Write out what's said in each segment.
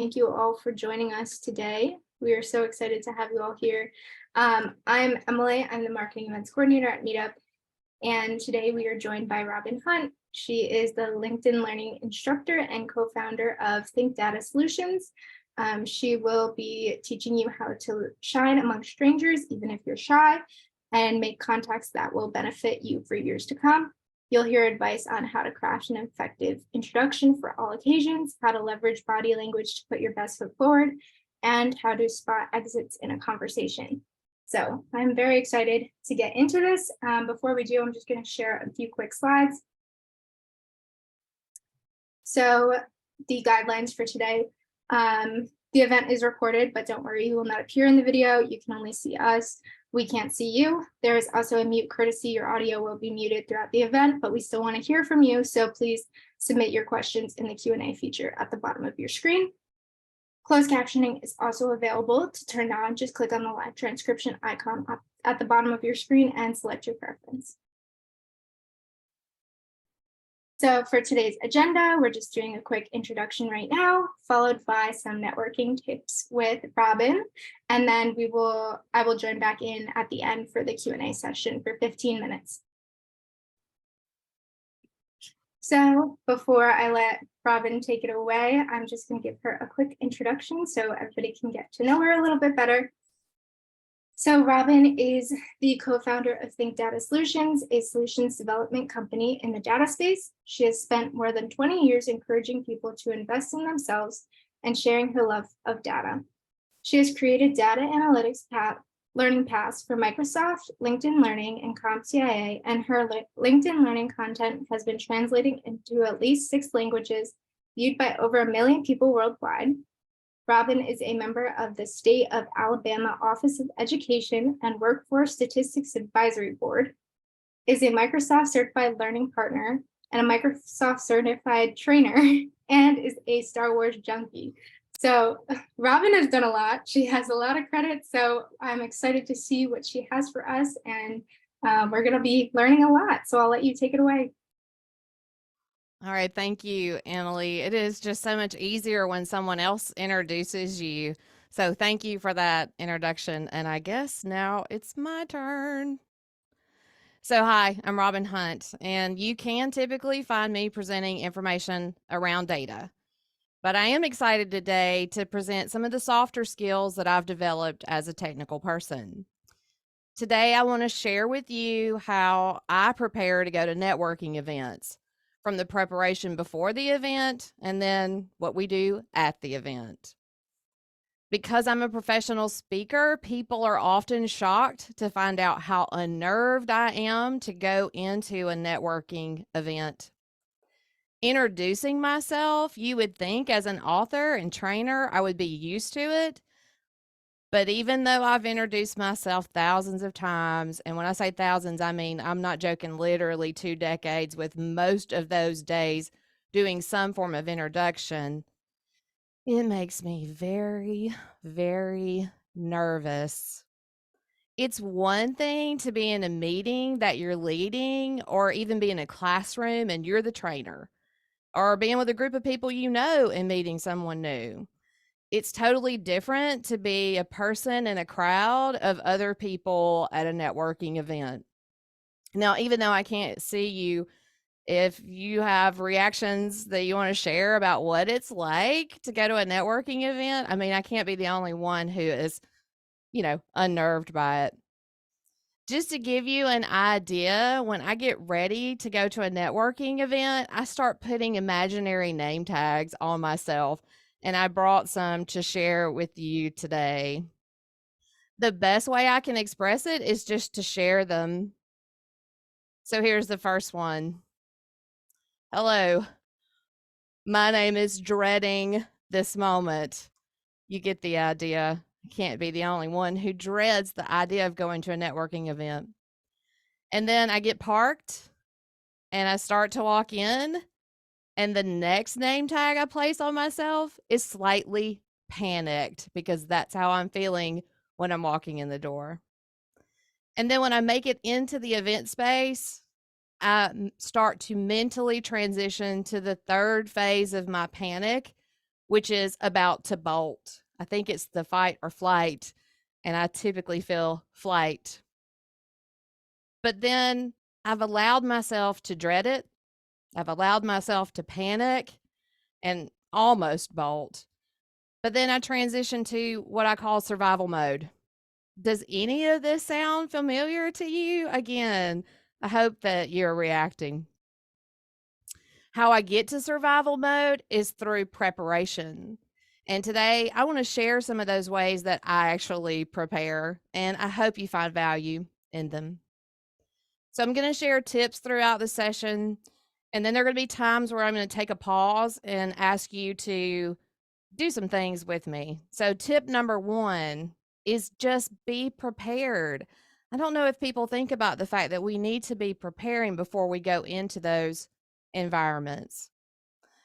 Thank you all for joining us today. We are so excited to have you all here. I'm Emily. I'm the marketing events coordinator at Meetup. And today we are joined by Robin Hunt. She is the LinkedIn Learning instructor and co-founder of Think Data Solutions. She will be teaching you how to shine among strangers, even if you're shy, and make contacts that will benefit you for years to come. You'll hear advice on how to craft an effective introduction for all occasions, how to leverage body language to put your best foot forward, and how to spot exits in a conversation. So I'm very excited to get into this. Before we do, I'm just going to share a few quick slides. So the guidelines for today, the event is recorded, but don't worry, you will not appear in the video. You can only see us. We can't see you. There is also a mute courtesy. Your audio will be muted throughout the event, but we still want to hear from you. So please submit your questions in the Q&A feature at the bottom of your screen. Closed captioning is also available to turn on. Just click on the live transcription icon at the bottom of your screen and select your preference. So for today's agenda, we're just doing a quick introduction right now, followed by some networking tips with Robin. And then I will join back in at the end for the Q&A session for 15 minutes. So before I let Robin take it away, I'm just going to give her a quick introduction so everybody can get to know her a little bit better. So Robin is the co-founder of Think Data Solutions, a solutions development company in the data space. She has spent more than 20 years encouraging people to invest in themselves and sharing her love of data. She has created data analytics learning paths for Microsoft, LinkedIn Learning, and CompTIA, and her LinkedIn Learning content has been translated into at least 6 languages, viewed by over 1 million people worldwide. Robin is a member of the State of Alabama Office of Education and Workforce Statistics Advisory Board, is a Microsoft Certified Learning Partner and a Microsoft Certified Trainer, and is a Star Wars junkie. So Robin has done a lot. She has a lot of credit, so I'm excited to see what she has for us, and we're going to be learning a lot. So I'll let you take it away. All right. Thank you, Emily. It is just so much easier when someone else introduces you. So thank you for that introduction. And I guess now it's my turn. So hi, I'm Robin Hunt, and you can typically find me presenting information around data. But I am excited today to present some of the softer skills that I've developed as a technical person. Today, I want to share with you how I prepare to go to networking events, from the preparation before the event and then what we do at the event. Because I'm a professional speaker, people are often shocked to find out how unnerved I am to go into a networking event. Introducing myself, you would think as an author and trainer, I would be used to it. But even though I've introduced myself thousands of times, and when I say thousands, I mean, I'm not joking, literally 2 decades, with most of those days doing some form of introduction, it makes me very, very nervous. It's one thing to be in a meeting that you're leading, or even be in a classroom and you're the trainer, or being with a group of people you know and meeting someone new. It's totally different to be a person in a crowd of other people at a networking event. Now, even though I can't see you, if you have reactions that you want to share about what it's like to go to a networking event, I mean, I can't be the only one who is, unnerved by it. Just to give you an idea, when I get ready to go to a networking event, I start putting imaginary name tags on myself, and I brought some to share with you today. The best way I can express it is just to share them. So here's the first one. Hello, my name is Dreading This Moment. You get the idea. I can't be the only one who dreads the idea of going to a networking event. And then I get parked and I start to walk in, and the next name tag I place on myself is slightly panicked, because that's how I'm feeling when I'm walking in the door. And then when I make it into the event space, I start to mentally transition to the third phase of my panic, which is about to bolt. I think it's the fight or flight, and I typically feel flight. But then I've allowed myself to dread it. I've allowed myself to panic and almost bolt. But then I transition to what I call survival mode. Does any of this sound familiar to you? Again, I hope that you're reacting. How I get to survival mode is through preparation. And today I want to share some of those ways that I actually prepare, and I hope you find value in them. So I'm going to share tips throughout the session, and then there are going to be times where I'm going to take a pause and ask you to do some things with me. So tip number 1 is just be prepared. I don't know if people think about the fact that we need to be preparing before we go into those environments.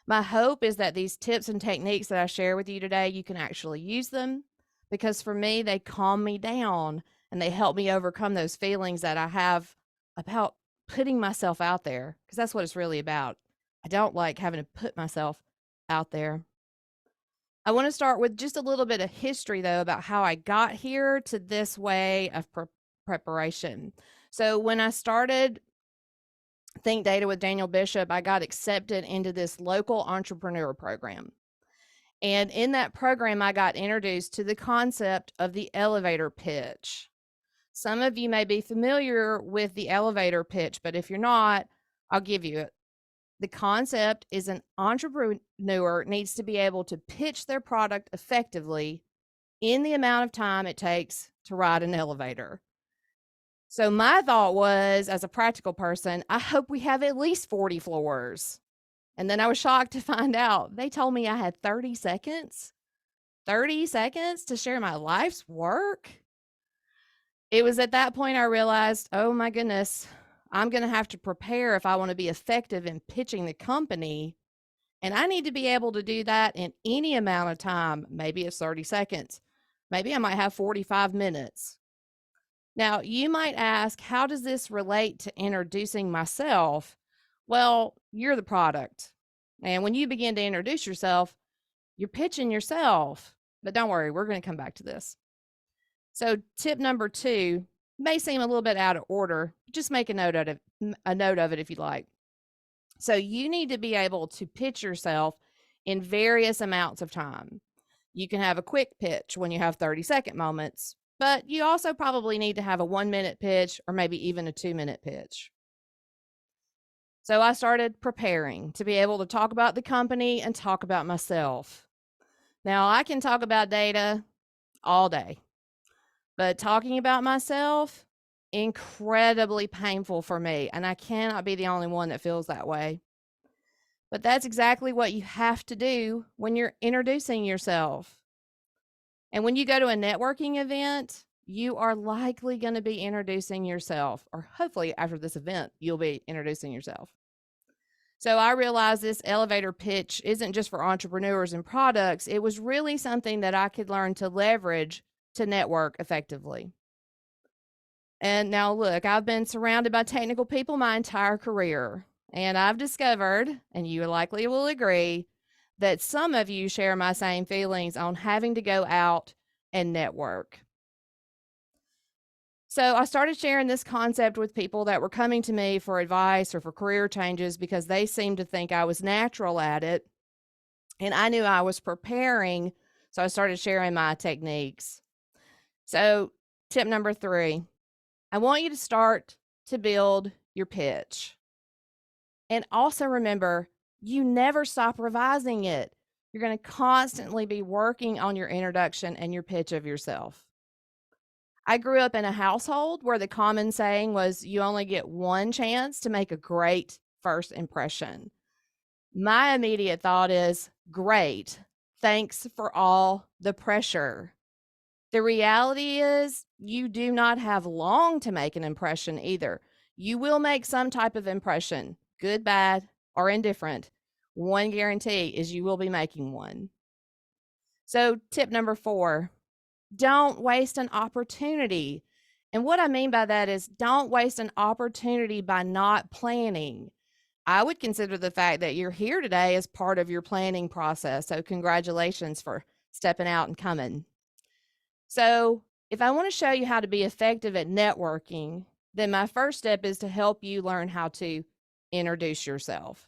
My hope is that these tips and techniques that I share with you today, you can actually use them, because for me, they calm me down and they help me overcome those feelings that I have about putting myself out there, because that's what it's really about. I don't like having to put myself out there. I want to start with just a little bit of history, though, about how I got here to this way of preparation. So when I started Think Data with Daniel Bishop, I got accepted into this local entrepreneur program. And in that program, I got introduced to the concept of the elevator pitch. Some of you may be familiar with the elevator pitch, but if you're not, I'll give you it. The concept is an entrepreneur needs to be able to pitch their product effectively in the amount of time it takes to ride an elevator. So my thought was, as a practical person, I hope we have at least 40 floors. And then I was shocked to find out they told me I had 30 seconds. 30 seconds to share my life's work. It was at that point I realized, oh my goodness, I'm going to have to prepare if I want to be effective in pitching the company. And I need to be able to do that in any amount of time. Maybe it's 30 seconds. Maybe I might have 45 minutes. Now, you might ask, how does this relate to introducing myself? Well, you're the product. And when you begin to introduce yourself, you're pitching yourself. But don't worry, we're going to come back to this. So tip number 2 may seem a little bit out of order. Just make a note of it if you'd like. So you need to be able to pitch yourself in various amounts of time. You can have a quick pitch when you have 30-second moments, but you also probably need to have a 1-minute pitch or maybe even a 2-minute pitch. So I started preparing to be able to talk about the company and talk about myself. Now, I can talk about data all day, but talking about myself, incredibly painful for me, and I cannot be the only one that feels that way. But that's exactly what you have to do when you're introducing yourself. And when you go to a networking event, you are likely going to be introducing yourself, or hopefully after this event, you'll be introducing yourself. So I realized this elevator pitch isn't just for entrepreneurs and products. It was really something that I could learn to leverage to network effectively. And now look, I've been surrounded by technical people my entire career, and I've discovered, and you likely will agree, that some of you share my same feelings on having to go out and network. So I started sharing this concept with people that were coming to me for advice or for career changes because they seemed to think I was natural at it. And I knew I was preparing, so I started sharing my techniques. So tip number 3, I want you to start to build your pitch. And also remember, you never stop revising it. You're going to constantly be working on your introduction and your pitch of yourself. I grew up in a household where the common saying was you only get one chance to make a great first impression. My immediate thought is, great, thanks for all the pressure. The reality is you do not have long to make an impression either. You will make some type of impression, good, bad, or indifferent. One guarantee is you will be making one. So tip number 4, don't waste an opportunity. And what I mean by that is don't waste an opportunity by not planning. I would consider the fact that you're here today as part of your planning process. So, congratulations for stepping out and coming. So, if I want to show you how to be effective at networking, then my first step is to help you learn how to introduce yourself.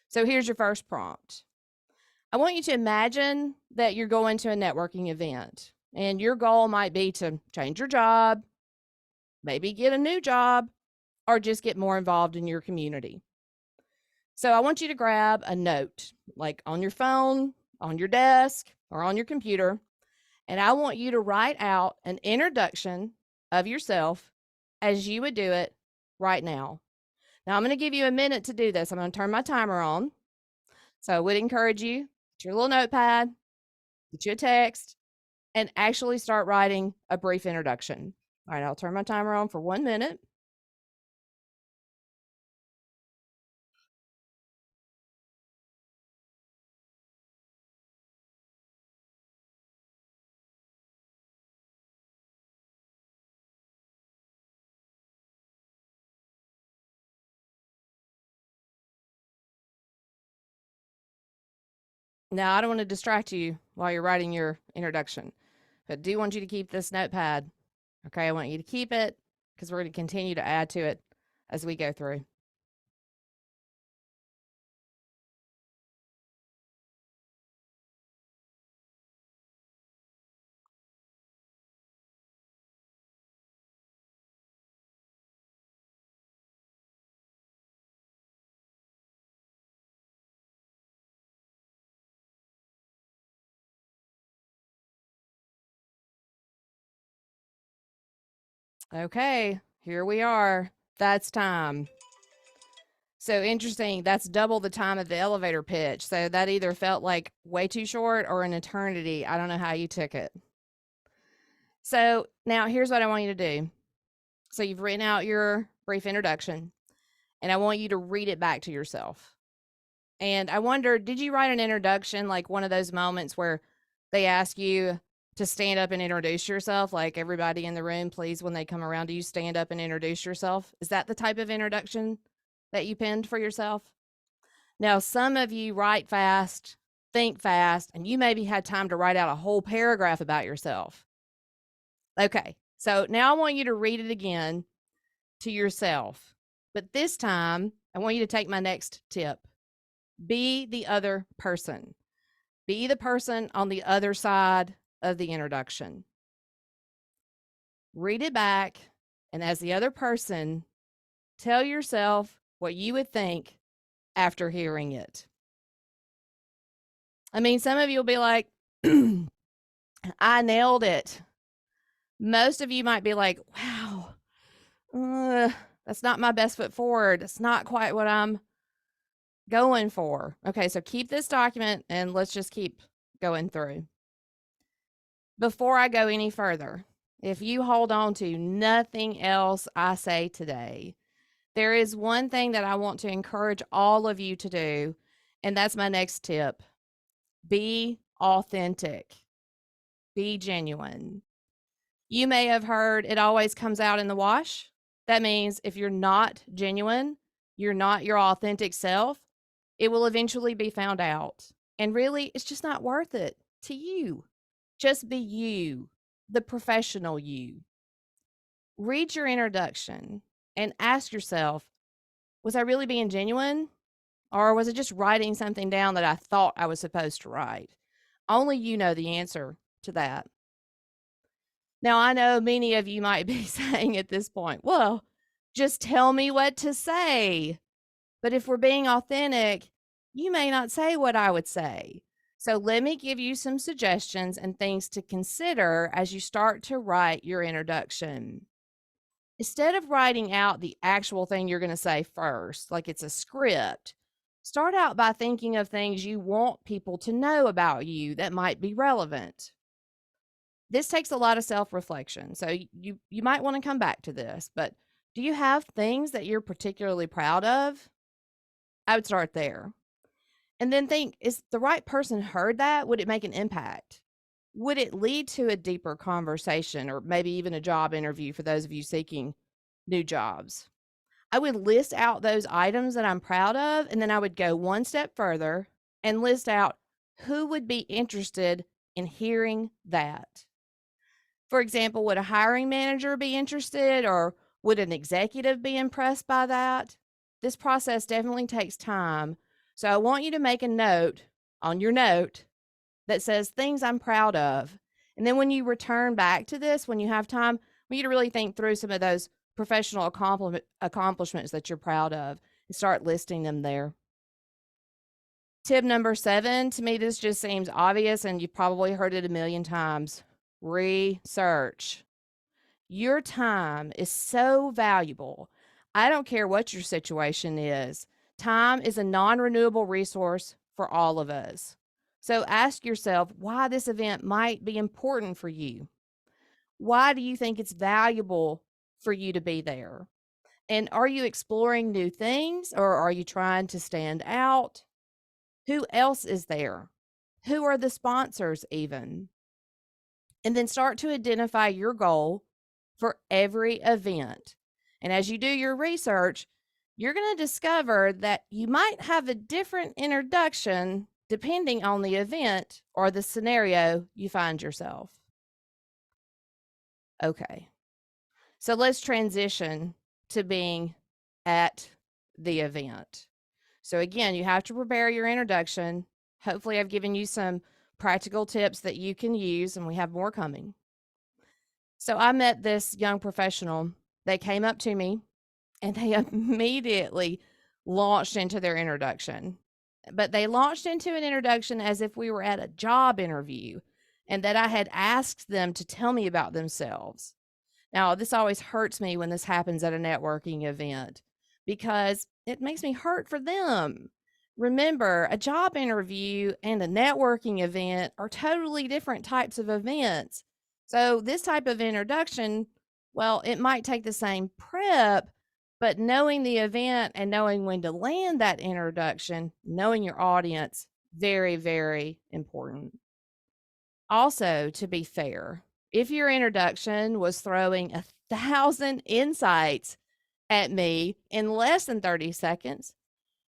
So, here's your first prompt. I want you to imagine that you're going to a networking event and your goal might be to change your job, maybe get a new job, or just get more involved in your community. So I want you to grab a note, like on your phone, on your desk, or on your computer, and I want you to write out an introduction of yourself as you would do it right now. Now, I'm going to give you a minute to do this. I'm going to turn my timer on. So I would encourage you, get your little notepad, get you a text, and actually start writing a brief introduction. All right, I'll turn my timer on for 1 minute. Now, I don't want to distract you while you're writing your introduction, but do want you to keep this notepad. Okay, I want you to keep it because we're going to continue to add to it as we go through. Okay, here we are. That's time. So interesting. That's double the time of the elevator pitch. So that either felt like way too short or an eternity. I don't know how you took it. So now here's what I want you to do. So you've written out your brief introduction, and I want you to read it back to yourself. And I wonder, did you write an introduction like one of those moments where they ask you to stand up and introduce yourself? Like everybody in the room, please, when they come around, do you stand up and introduce yourself? Is that the type of introduction that you penned for yourself? Now, some of you write fast, think fast, and you maybe had time to write out a whole paragraph about yourself. Okay, so now I want you to read it again to yourself. But this time, I want you to take my next tip. Be the other person. Be the person on the other side of the introduction. Read it back, and as the other person, tell yourself what you would think after hearing it. I mean, some of you will be like, I nailed it. Most of you might be like, wow, that's not my best foot forward. It's not quite what I'm going for. Okay, so keep this document and let's just keep going through. Before I go any further, if you hold on to nothing else I say today, there is one thing that I want to encourage all of you to do, and that's my next tip. Be authentic. Be genuine. You may have heard it always comes out in the wash. That means if you're not genuine, you're not your authentic self, it will eventually be found out. And really, it's just not worth it to you. Just be you, the professional you. Read your introduction and ask yourself, was I really being genuine? Or was it just writing something down that I thought I was supposed to write? Only you know the answer to that. Now, I know many of you might be saying at this point, well, just tell me what to say. But if we're being authentic, you may not say what I would say. So let me give you some suggestions and things to consider as you start to write your introduction. Instead of writing out the actual thing you're going to say first, like it's a script, start out by thinking of things you want people to know about you that might be relevant. This takes a lot of self-reflection, so you might want to come back to this, but do you have things that you're particularly proud of? I would start there. And then think, is the right person heard that? Would it make an impact? Would it lead to a deeper conversation or maybe even a job interview for those of you seeking new jobs? I would list out those items that I'm proud of, and then I would go one step further and list out who would be interested in hearing that. For example, would a hiring manager be interested, or would an executive be impressed by that? This process definitely takes time. So I want you to make a note on your note that says things I'm proud of. And then when you return back to this, when you have time, I want you to really think through some of those professional accomplishments that you're proud of and start listing them there. Tip number 7, to me, this just seems obvious and you've probably heard it a million times. Research. Your time is so valuable. I don't care what your situation is. Time is a non-renewable resource for all of us. So ask yourself why this event might be important for you. Why do you think it's valuable for you to be there? And are you exploring new things, or are you trying to stand out? Who else is there? Who are the sponsors even? And then start to identify your goal for every event. And as you do your research, you're going to discover that you might have a different introduction depending on the event or the scenario you find yourself. Okay, so let's transition to being at the event. So again, you have to prepare your introduction. Hopefully, I've given you some practical tips that you can use, and we have more coming. So I met this young professional. They came up to me and they immediately launched into their introduction. But they launched into an introduction as if we were at a job interview and that I had asked them to tell me about themselves. Now, this always hurts me when this happens at a networking event because it makes me hurt for them. Remember, a job interview and a networking event are totally different types of events. So, this type of introduction, well, it might take the same prep, but knowing the event and knowing when to land that introduction, knowing your audience, very, very important. Also, to be fair, if your introduction was throwing 1,000 insights at me in less than 30 seconds,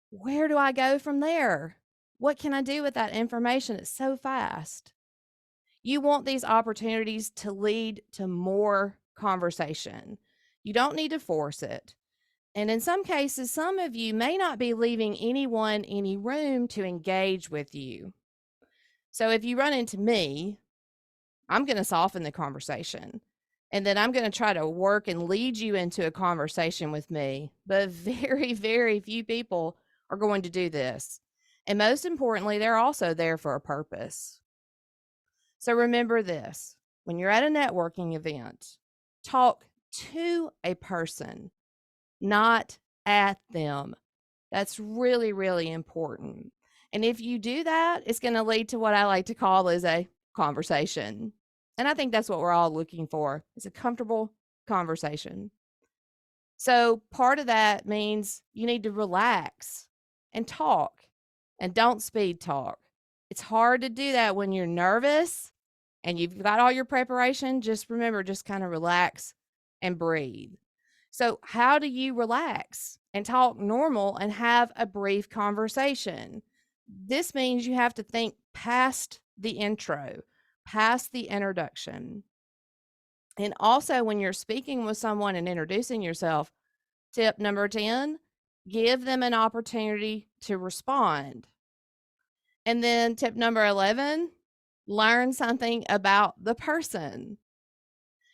where do I go from there? What can I do with that information? It's so fast. You want these opportunities to lead to more conversation. You don't need to force it. And in some cases, some of you may not be leaving anyone any room to engage with you. So if you run into me, I'm going to soften the conversation. And then I'm going to try to work and lead you into a conversation with me. But very, very few people are going to do this. And most importantly, they're also there for a purpose. So remember this: when you're at a networking event, talk to a person, not at them. That's really, really important. And if you do that, it's going to lead to what I like to call is a conversation. And I think that's what we're all looking for, is a comfortable conversation. So part of that means you need to relax and talk, and don't speed talk. It's hard to do that when you're nervous and you've got all your preparation. Just remember, just kind of relax and breathe. So how do you relax and talk normal and have a brief conversation? This means you have to think past the intro, past the introduction. And also, when you're speaking with someone and introducing yourself, tip number 10, give them an opportunity to respond. And then tip number 11, learn something about the person.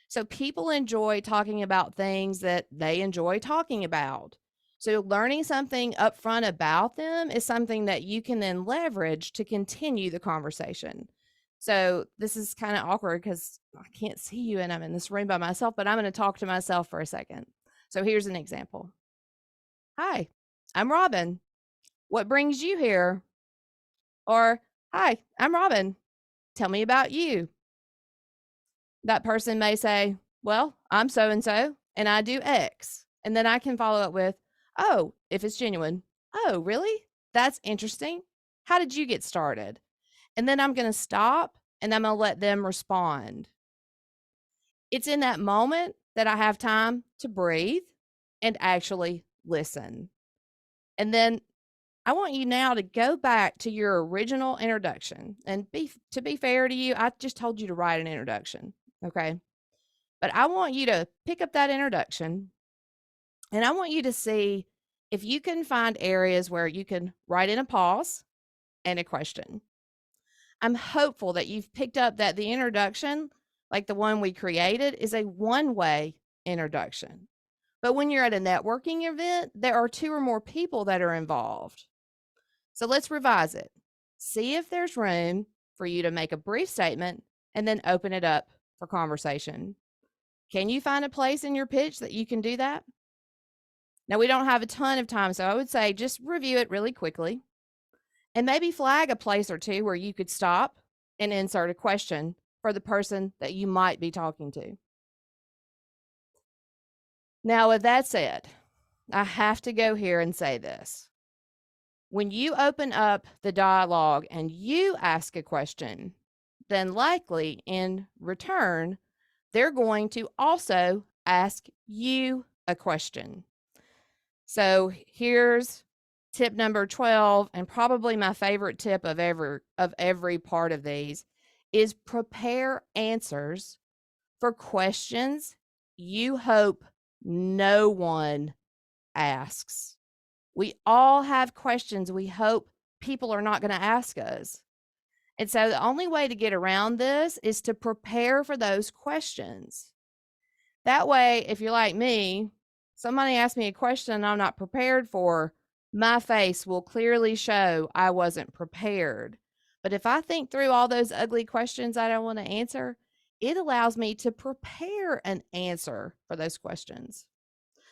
So people enjoy talking about things that they enjoy talking about. So learning something upfront about them is something that you can then leverage to continue the conversation. So this is kind of awkward because I can't see you and I'm in this room by myself, but I'm going to talk to myself for a second. So here's an example. Hi, I'm Robin. What brings you here? Or, hi, I'm Robin. Tell me about you. That person may say, well, I'm so and I do X. And then I can follow up with, oh, if it's genuine, oh, really? That's interesting. How did you get started? And then I'm going to stop and I'm going to let them respond. It's in that moment that I have time to breathe and actually listen. And then I want you now to go back to your original introduction. And to be fair to you, I just told you to write an introduction, okay? But I want you to pick up that introduction and I want you to see if you can find areas where you can write in a pause and a question. I'm hopeful that you've picked up that the introduction, like the one we created, is a one-way introduction. But when you're at a networking event, there are 2 or more people that are involved. So let's revise it. See if there's room for you to make a brief statement and then open it up for conversation. Can you find a place in your pitch that you can do that? Now, we don't have a ton of time, so I would say just review it really quickly and maybe flag a place or 2 where you could stop and insert a question for the person that you might be talking to. Now, with that said, I have to go here and say this. When you open up the dialogue and you ask a question, then likely in return, they're going to also ask you a question. So here's tip number 12, and probably my favorite tip of every part of these is prepare answers for questions you hope no one asks. We all have questions we hope people are not going to ask us. And so the only way to get around this is to prepare for those questions. That way, if you're like me, somebody asks me a question I'm not prepared for, my face will clearly show I wasn't prepared. But if I think through all those ugly questions I don't want to answer, it allows me to prepare an answer for those questions.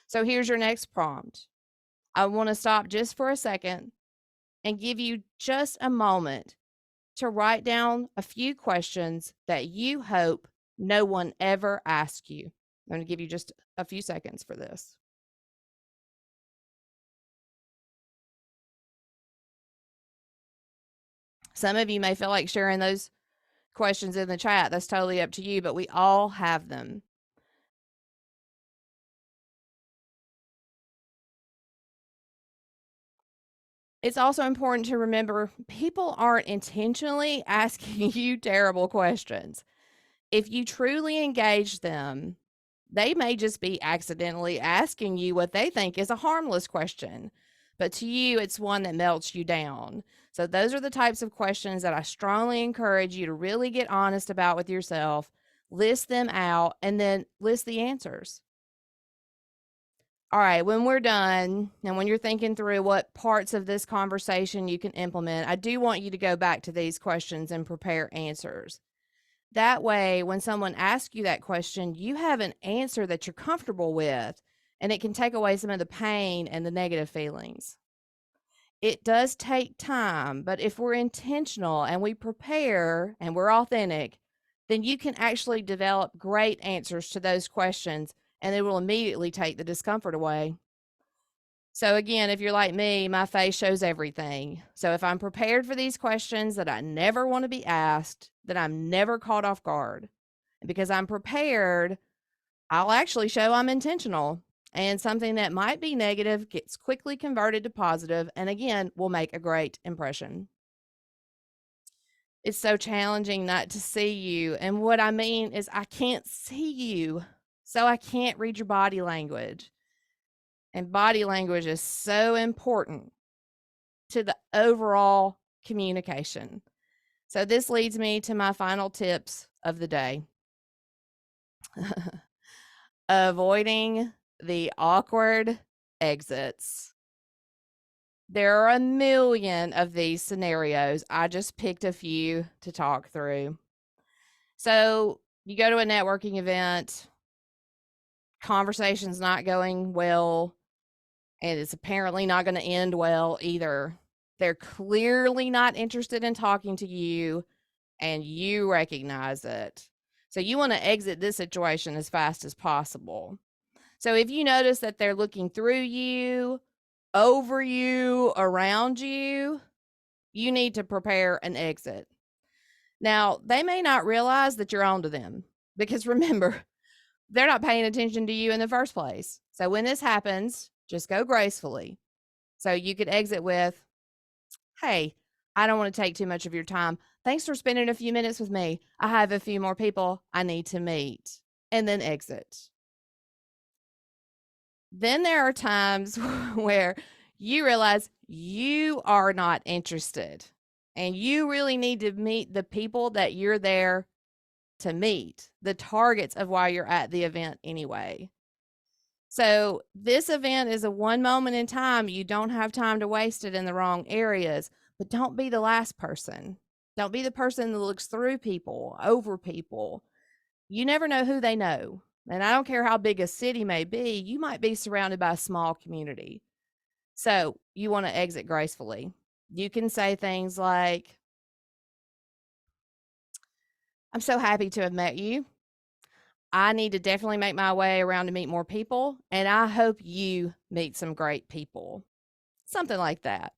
So here's your next prompt. I want to stop just for a second and give you just a moment to write down a few questions that you hope no one ever asks you. I'm going to give you just a few seconds for this. Some of you may feel like sharing those questions in the chat. That's totally up to you, but we all have them. It's also important to remember people aren't intentionally asking you terrible questions. If you truly engage them, they may just be accidentally asking you what they think is a harmless question, but to you, it's one that melts you down. So those are the types of questions that I strongly encourage you to really get honest about with yourself, list them out, and then list the answers. All right, when we're done and when you're thinking through what parts of this conversation you can implement, I do want you to go back to these questions and prepare answers. That way, when someone asks you that question, you have an answer that you're comfortable with, and it can take away some of the pain and the negative feelings. It does take time, but if we're intentional and we prepare and we're authentic, then you can actually develop great answers to those questions, and it will immediately take the discomfort away. So again, if you're like me, my face shows everything. So if I'm prepared for these questions that I never want to be asked, that I'm never caught off guard, and because I'm prepared, I'll actually show I'm intentional, and something that might be negative gets quickly converted to positive, and again, will make a great impression. It's so challenging not to see you. And what I mean is I can't see you, so I can't read your body language. And body language is so important to the overall communication. So this leads me to my final tips of the day. Avoiding the awkward exits. There are a million of these scenarios. I just picked a few to talk through. So you go to a networking event, conversation's not going well, and it's apparently not going to end well either. They're clearly not interested in talking to you, and you recognize it. So you want to exit this situation as fast as possible. So if you notice that they're looking through you, over you, around you, you need to prepare an exit. Now, they may not realize that you're on to them because remember, they're not paying attention to you in the first place. So when this happens, Just go gracefully. So you could exit with, "Hey, I don't want to take too much of your time. Thanks for spending a few minutes with me. I have a few more people I need to meet." And then exit. Then there are times where you realize you are not interested and you really need to meet the people that you're there to meet, the targets of why you're at the event anyway. So this event is a one moment in time. You don't have time to waste it in the wrong areas, but don't be the last person. Don't be the person that looks through people, over people. You never know who they know. And I don't care how big a city may be, you might be surrounded by a small community. So you want to exit gracefully. You can say things like, "I'm so happy to have met you. I need to definitely make my way around to meet more people, and I hope you meet some great people." Something like that.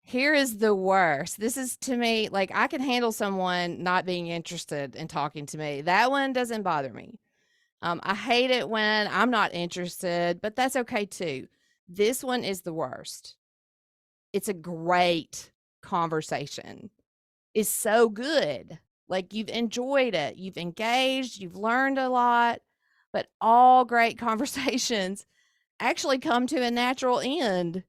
Here is the worst. This is to me, like, I can handle someone not being interested in talking to me. That one doesn't bother me. I hate it when I'm not interested, but that's okay too. This one is the worst. It's a great conversation. It's so good. Like, you've enjoyed it, you've engaged, you've learned a lot, but all great conversations actually come to a natural end.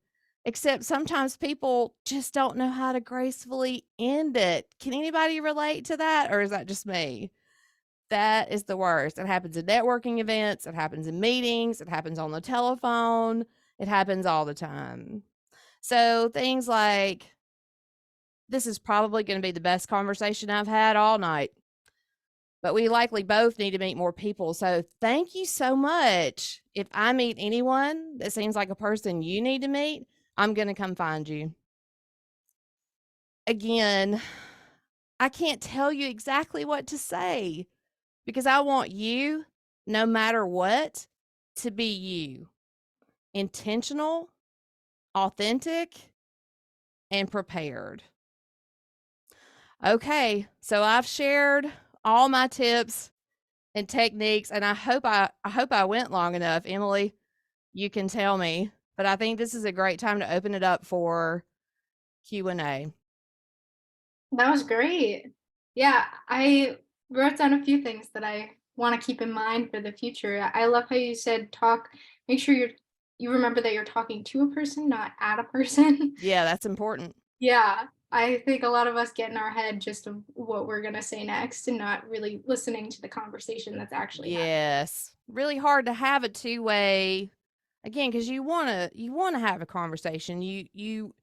Except sometimes people just don't know how to gracefully end it. Can anybody relate to that, or is that just me? That is the worst. It happens at networking events, it happens in meetings, it happens on the telephone, it happens all the time. So things like, "This is probably going to be the best conversation I've had all night, but we likely both need to meet more people. So thank you so much. If I meet anyone that seems like a person you need to meet, I'm going to come find you." Again, I can't tell you exactly what to say because I want you, no matter what, to be you, intentional, authentic, and prepared. Okay, so I've shared all my tips and techniques, and I hope I went long enough. Emily, you can tell me, but I think this is a great time to open it up for Q&A. That was great. Yeah, I wrote down a few things that I want to keep in mind for the future. I love how you said make sure you remember that you're talking to a person, not at a person. Yeah, that's important. Yeah, I think a lot of us get in our head just of what we're gonna say next and not really listening to the conversation that's actually happening. Yes. Really hard to have a two-way again because you wanna have a conversation. You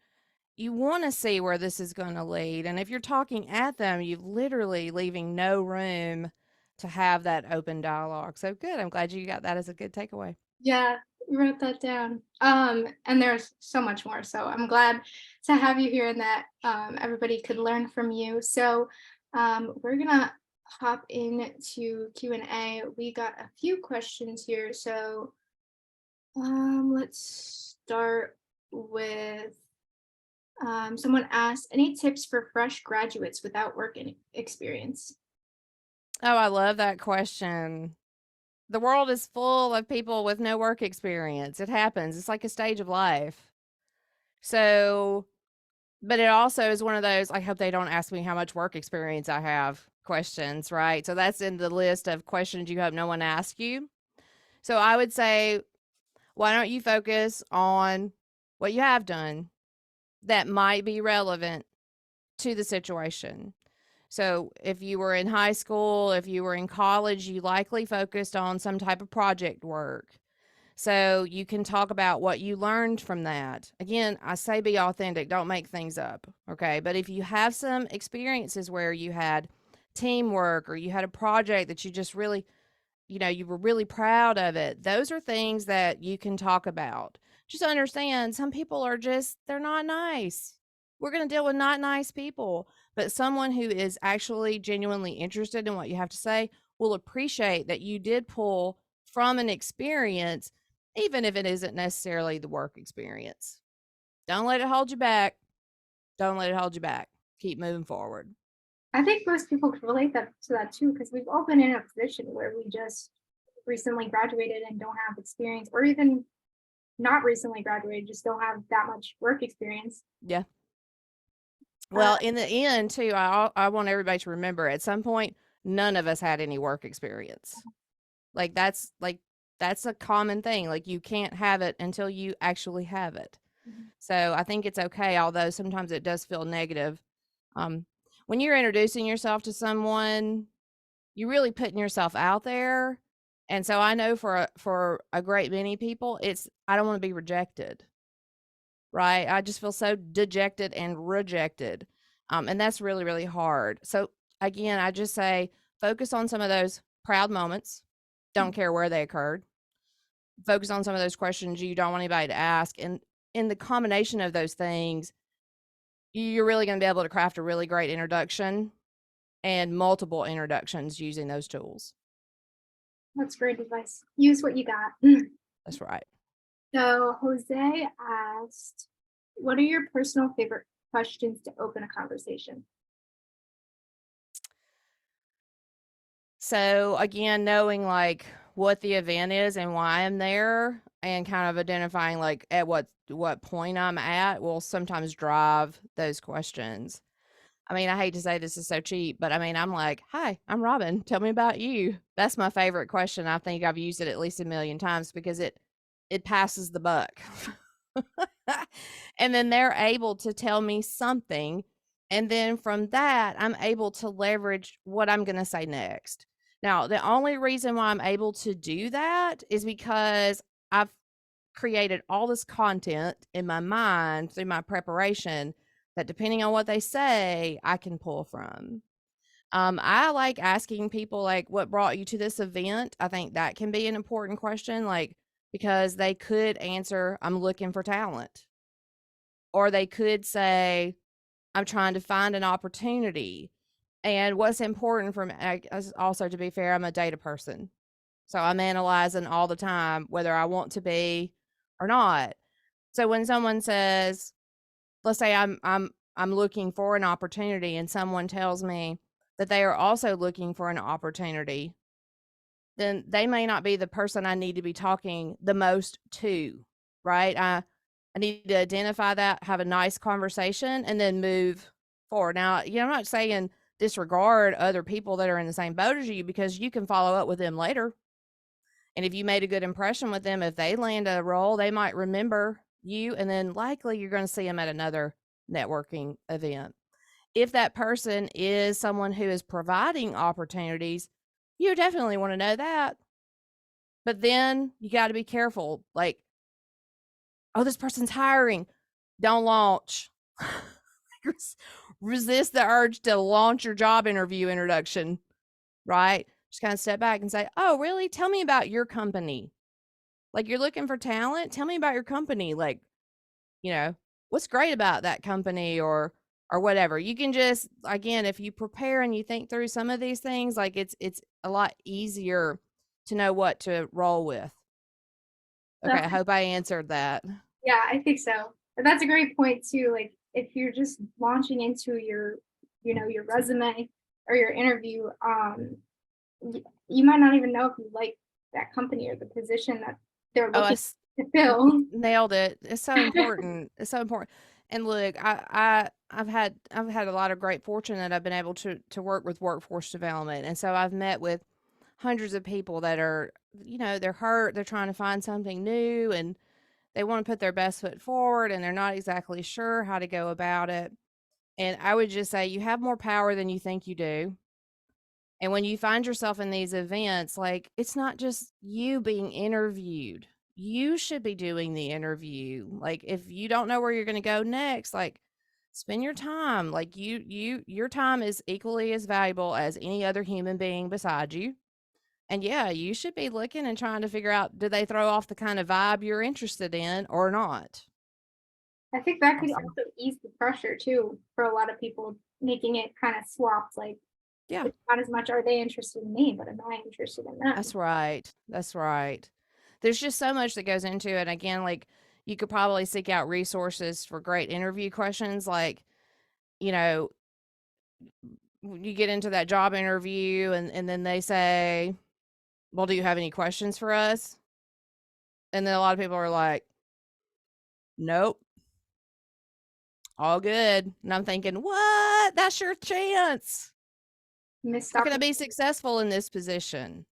wanna see where this is gonna lead, and if you're talking at them, you're literally leaving no room to have that open dialogue. So good, I'm glad you got that as a good takeaway. Yeah, wrote that down. And there's so much more. So I'm glad to have you here and that everybody could learn from you. So we're gonna hop into Q&A. We got a few questions here. So let's start with someone asked, any tips for fresh graduates without experience? Oh, I love that question. The world is full of people with no work experience. It happens. It's like a stage of life. So, but it also is one of those, I hope they don't ask me how much work experience I have questions, right? So that's in the list of questions you hope no one asks you. So I would say, why don't you focus on what you have done that might be relevant to the situation? So if you were in high school, if you were in college, you likely focused on some type of project work. So you can talk about what you learned from that. Again, I say be authentic, don't make things up. Okay. But if you have some experiences where you had teamwork or you had a project that you just really, you were really proud of it, those are things that you can talk about. Just understand some people they're not nice. We're going to deal with not nice people, but someone who is actually genuinely interested in what you have to say will appreciate that you did pull from an experience, even if it isn't necessarily the work experience. Don't let it hold you back. Don't let it hold you back. Keep moving forward. I think most people can relate that to that too, because we've all been in a position where we just recently graduated and don't have experience, or even not recently graduated, just don't have that much work experience. Yeah. Uh, Well, in the end, too, I want everybody to remember at some point, none of us had any work experience. That's a common thing. Like, you can't have it until you actually have it. Mhm. So I think it's okay, although sometimes it does feel negative. Um, when you're introducing yourself to someone, you're really putting yourself out there. And so I know for a great many people, it's I don't want to be rejected, right? I just feel so dejected and rejected. And that's really, really hard. So again, I just say focus on some of those proud moments. Don't care where they occurred. Focus on some of those questions you don't want anybody to ask. And in the combination of those things, you're really going to be able to craft a really great introduction and multiple introductions using those tools. That's great advice. Use what you got. That's right. So Jose asked, what are your personal favorite questions to open a conversation? So again, knowing like what the event is and why I'm there and kind of identifying like at what point I'm at will sometimes drive those questions. I mean, I hate to say this is so cheap, but I mean, I'm like, "Hi, I'm Robin. Tell me about you." That's my favorite question. I think I've used it at least a million times because it passes the buck. And then they're able to tell me something, and then from that, I'm able to leverage what I'm gonna say next. Now, the only reason why I'm able to do that is because I've created all this content in my mind through my preparation that depending on what they say, I can pull from. I like asking people like, what brought you to this event? I think that can be an important question, like, because they could answer, I'm looking for talent. Or they could say, I'm trying to find an opportunity. And what's important for me, also to be fair, I'm a data person. So I'm analyzing all the time whether I want to be or not. So when someone says, let's say I'm looking for an opportunity and someone tells me that they are also looking for an opportunity, then they may not be the person I need to be talking the most to, right? I need to identify that, have a nice conversation, and then move forward. Now, I'm not saying disregard other people that are in the same boat as you because you can follow up with them later. And if you made a good impression with them, if they land a role, they might remember you, and then likely you're going to see them at another networking event. If that person is someone who is providing opportunities, you definitely want to know that. But then you got to be careful. Like, oh, this person's hiring. Don't launch. Resist the urge to launch your job interview introduction, right? Just kind of step back and say, oh, really? Tell me about your company. Like, you're looking for talent? Tell me about your company. Like, what's great about that company or whatever. You can just again, if you prepare and you think through some of these things, like it's a lot easier to know what to roll with. Okay, I Definitely. hope I answered that. Yeah, I think so. And that's a great point too. Like if you're just launching into your resume or your interview, you might not even know if you like that company or the position that they're Oh, looking to fill. nailed it. It's so important. It's so important. And look, I've had a lot of great fortune that I've been able to work with workforce development. And so I've met with hundreds of people that are, they're hurt, they're trying to find something new and they want to put their best foot forward and they're not exactly sure how to go about it. And I would just say you have more power than you think you do. And when you find yourself in these events, like it's not just you being interviewed. You should be doing the interview. Like if you don't know where you're going to go next, like spend your time. Like your time is equally as valuable as any other human being beside you. And yeah, you should be looking and trying to figure out, do they throw off the kind of vibe you're interested in or not? I think that could Awesome. also ease the pressure too for a lot of people, making it kind of swapped. Like Yeah, it's not as much are they interested in me, but am I interested in them? that's right. That's right. There's just so much that goes into it. Again, like you could probably seek out resources for great interview questions. Like, you know, when you get into that job interview and then they say, well, do you have any questions for us? And then a lot of people are like, nope, all good. And I'm thinking, what? That's your chance. Missed How can I opportunity. be successful in this position?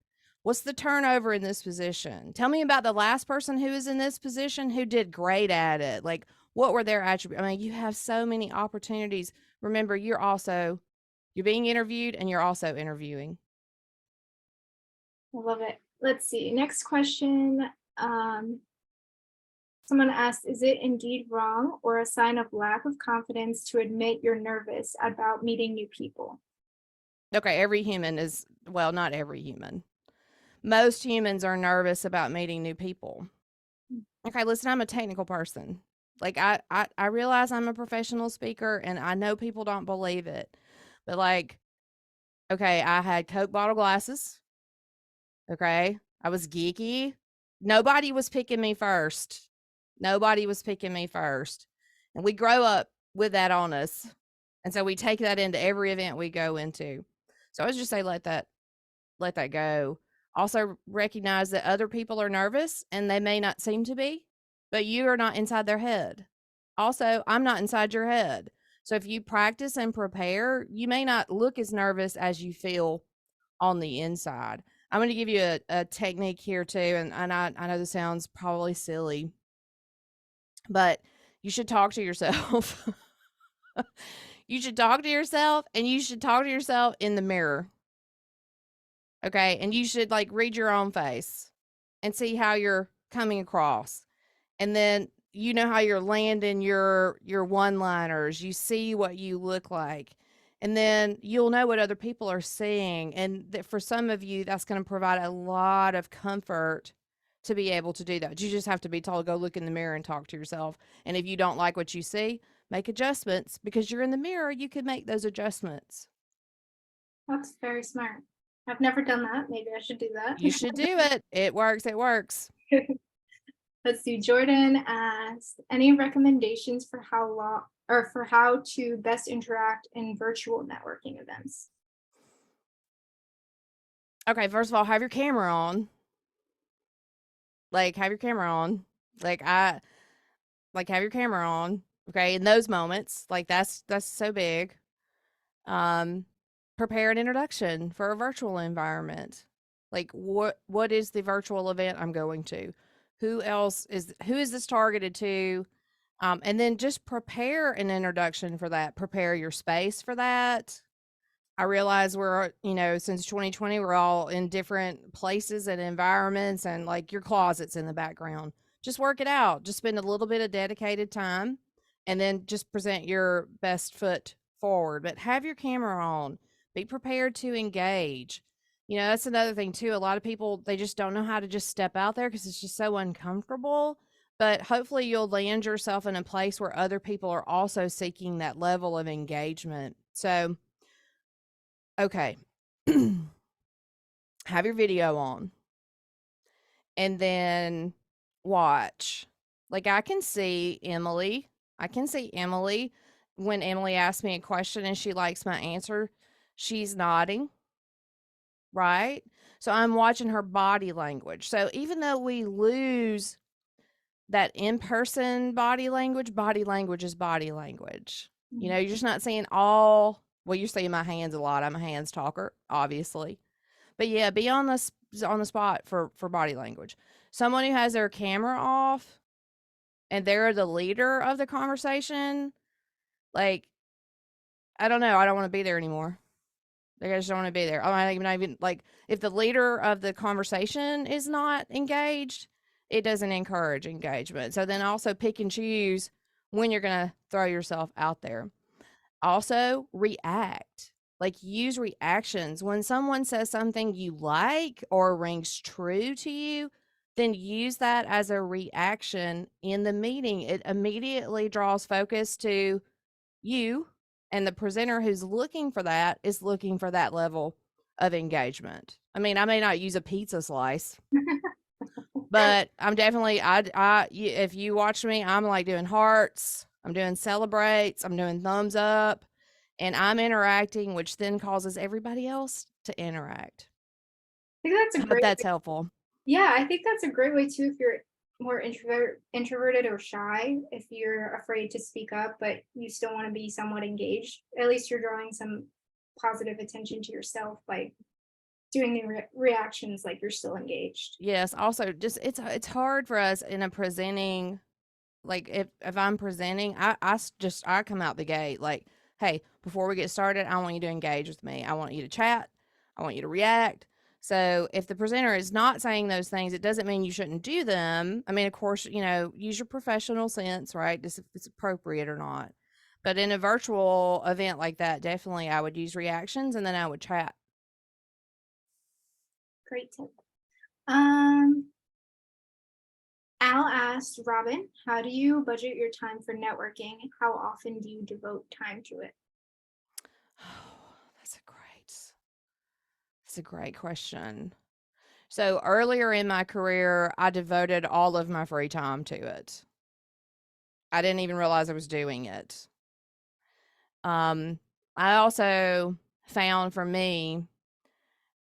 What's the turnover in this position? Tell me about the last person who was in this position who did great at it. Like, what were their attributes? I mean, you have so many opportunities. Remember, you're being interviewed and you're also interviewing. I love it. Let's see. Next question. Someone asked, is it indeed wrong or a sign of lack of confidence to admit you're nervous about meeting new people? Okay, every human is, well, not every human. Most humans are nervous about meeting new people. Okay, listen, I'm a technical person. Like I realize I'm a professional speaker and I know people don't believe it. But like, okay, I had Coke bottle glasses. Okay. I was geeky. Nobody was picking me first. Nobody was picking me first. And we grow up with that on us. And so we take that into every event we go into. So I would just say let that go. Also recognize that other people are nervous and they may not seem to be, but you are not inside their head. Also, I'm not inside your head. So if you practice and prepare, you may not look as nervous as you feel on the inside. I'm going to give you a technique here too. And I know this sounds probably silly, but you should talk to yourself. You should talk to yourself and you should talk to yourself in the mirror. Okay. And you should like read your own face and see how you're coming across. And then you know how you're landing your one-liners. You see what you look like. And then you'll know what other people are seeing. And that for some of you, that's going to provide a lot of comfort to be able to do that. You just have to be told, go look in the mirror and talk to yourself. And if you don't like what you see, make adjustments because you're in the mirror. You can make those adjustments. That's very smart. I've never done that. Maybe I should do that. You should do it. It works. It works. Let's see. Jordan asked, any recommendations for how to best interact in virtual networking events? Okay, first of all, have your camera on. Like, have your camera on. Like, have your camera on. Okay, in those moments, like that's so big. Um, Prepare an introduction for a virtual environment. Like, what is the virtual event I'm going to? Who is this targeted to? And then just prepare an introduction for that. Prepare your space for that. I realize since 2020, we're all in different places and environments and like your closet's in the background. Just work it out. Just spend a little bit of dedicated time and then just present your best foot forward. But have your camera on. Be prepared to engage. That's another thing too. A lot of people, they just don't know how to just step out there because it's just so uncomfortable. But hopefully you'll land yourself in a place where other people are also seeking that level of engagement. So, okay. Have your video on and then watch. Like I can see Emily. When Emily asks me a question and she likes my answer, she's nodding, right? So I'm watching her body language. So even though we lose that in-person body language is body language. You're just not seeing you're seeing my hands a lot. I'm a hands talker, obviously. But yeah, be on the spot for body language. Someone who has their camera off and they're the leader of the conversation, like I don't know, I don't want to be there anymore. Like, I just don't want to be there. I'm not even like if the leader of the conversation is not engaged, it doesn't encourage engagement. So then also pick and choose when you're gonna throw yourself out there. Also, react. Like, use reactions. When someone says something you like or rings true to you, then use that as a reaction in the meeting. It immediately draws focus to you, and the presenter who's looking for that is looking for that level of engagement. I mean, I may not use a pizza slice, but I'm definitely, if you watch me, I'm like doing hearts, I'm doing celebrates, I'm doing thumbs up, and I'm interacting, which then causes everybody else to interact. think that's I a hope great that's helpful. Yeah, I think that's a great way too if you're more introverted or shy, if you're afraid to speak up, but you still want to be somewhat engaged. At least you're drawing some positive attention to yourself by doing the reactions like you're still engaged. Yes, also just it's hard for us in a presenting, like if I'm presenting, I come out the gate like, hey, before we get started, I want you to engage with me. I want you to chat. I want you to react. So if the presenter is not saying those things, it doesn't mean you shouldn't do them. I mean, of course, use your professional sense, right? Just if it's appropriate or not. But in a virtual event like that, definitely I would use reactions and then I would chat. Great tip. Um, Al asked Robin, how do you budget your time for networking? How often do you devote time to it? Oh, that's a great question. So earlier in my career, I devoted all of my free time to it. I didn't even realize I was doing it. I also found for me,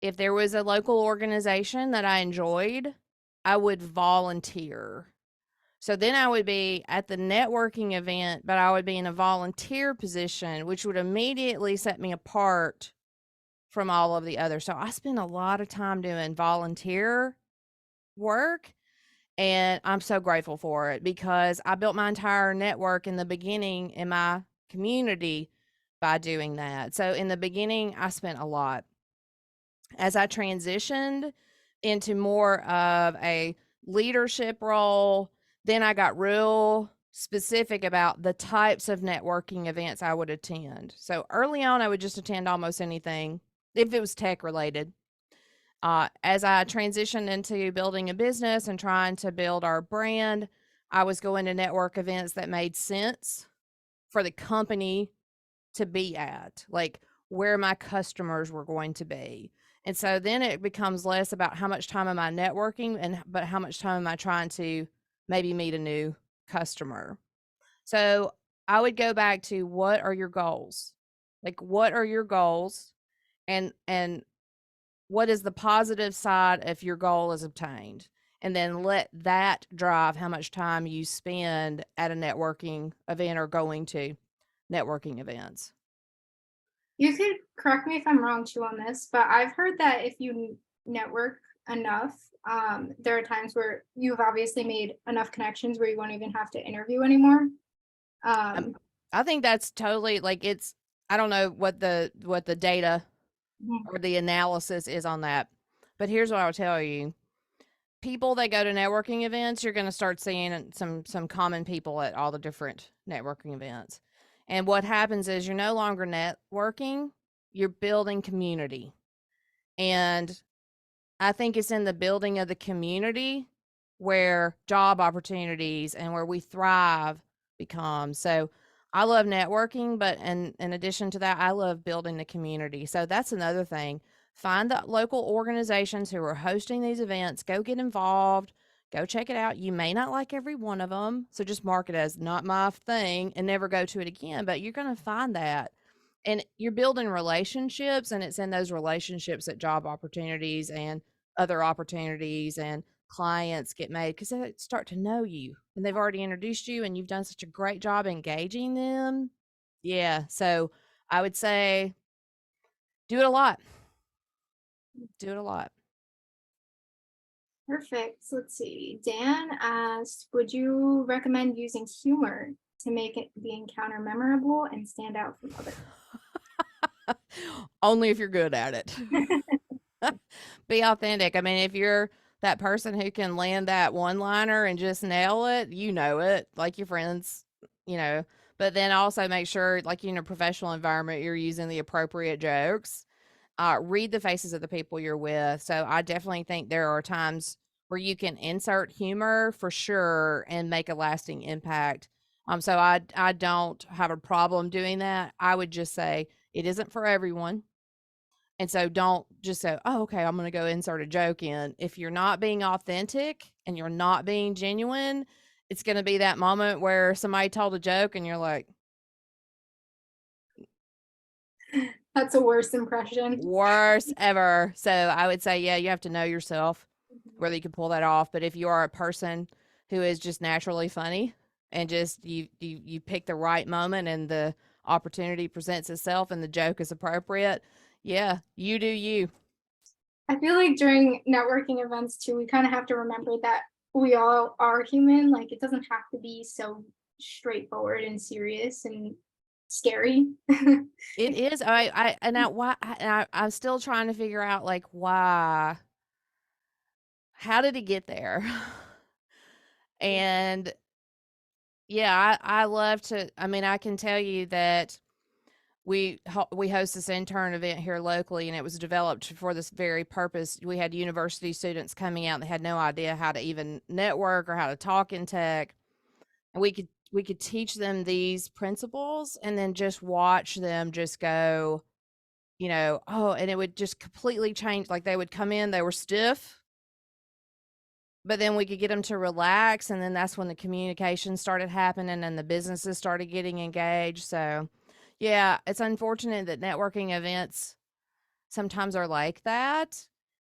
if there was a local organization that I enjoyed, I would volunteer. So then I would be at the networking event, but I would be in a volunteer position, which would immediately set me apart from all of the others. So I spend a lot of time doing volunteer work. And I'm so grateful for it because I built my entire network in the beginning in my community by doing that. So in the beginning, I spent a lot. As I transitioned into more of a leadership role, then I got real specific about the types of networking events I would attend. So early on, I would just attend almost anything if it was tech related. As I transitioned into building a business and trying to build our brand, I was going to network events that made sense for the company to be at, like where my customers were going to be. And so then it becomes less about how much time am I networking but how much time am I trying to maybe meet a new customer. So I would go back to, what are your goals? Like, what are your goals? And what is the positive side if your goal is obtained? And then let that drive how much time you spend at a networking event or going to networking events. You could correct me if I'm wrong too on this, but I've heard that if you network enough, there are times where you've obviously made enough connections where you won't even have to interview anymore. Um, Um, I think that's totally like I don't know what the data mhm. or the analysis is on that, but here's what I'll tell you. People that go to networking events, you're going to start seeing some common people at all the different networking events. And what happens is you're no longer networking, you're building community. And I think it's in the building of the community where job opportunities and where we thrive become. So I love networking, but in addition to that, I love building the community. So that's another thing. Find the local organizations who are hosting these events, go get involved, go check it out. You may not like every one of them, so just mark it as not my thing and never go to it again, but you're going to find that. And you're building relationships, and it's in those relationships that job opportunities and other opportunities and clients get made because they start to know you and they've already introduced you and you've done such a great job engaging them. Yeah. So I would say do it a lot. Do it a lot. Perfect. So let's see. Dan asked, would you recommend using humor to make the encounter memorable and stand out from others? Only if you're good at it. Be authentic. I mean, if you're that person who can land that one liner and just nail it, you know it, like your friends, you know. But then also make sure, like in a professional environment, you're using the appropriate jokes. Read the faces of the people you're with. So I definitely think there are times where you can insert humor for sure and make a lasting impact. So I don't have a problem doing that. I would just say it isn't for everyone. And so don't just say, oh, okay, I'm going to go insert a joke in. If you're not being authentic and you're not being genuine, it's going to be that moment where somebody told a joke and you're like, That's a worse impression. Worst ever. So I would say, yeah, you have to know yourself whether you can pull that off. But if you are a person who is just naturally funny and just you pick the right moment and the opportunity presents itself and the joke is appropriate, yeah, you do you. I feel like during networking events too, we kind of have to remember that we all are human. Like it doesn't have to be so straightforward and serious and scary. It is. I and I why I'm still trying to figure out like why. How did it get there? And yeah, I love to. I mean, I can tell you that we host this intern event here locally, and it was developed for this very purpose. We had university students coming out that had no idea how to even network or how to talk in tech, and we could teach them these principles, and then just watch them just go, oh, and it would just completely change. Like they would come in, they were stiff, but then we could get them to relax, and then that's when the communication started happening and the businesses started getting engaged. So yeah, it's unfortunate that networking events sometimes are like that.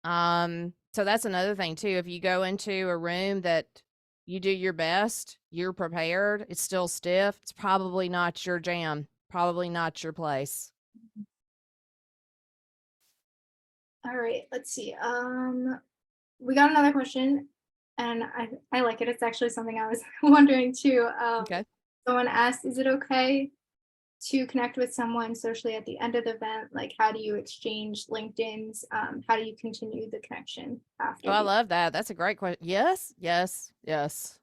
So that's another thing too. If you go into a room that you do your best, you're prepared, it's still stiff, it's probably not your jam, probably not your place. All right, let's see. We got another question, and I like it. It's actually something I was wondering too. Okay. Someone asked, "Is it okay to connect with someone socially at the end of the event? Like, how do you exchange LinkedIn's? How do you continue the connection Oh, after I the?" love that. That's a great question. Yes, yes, yes,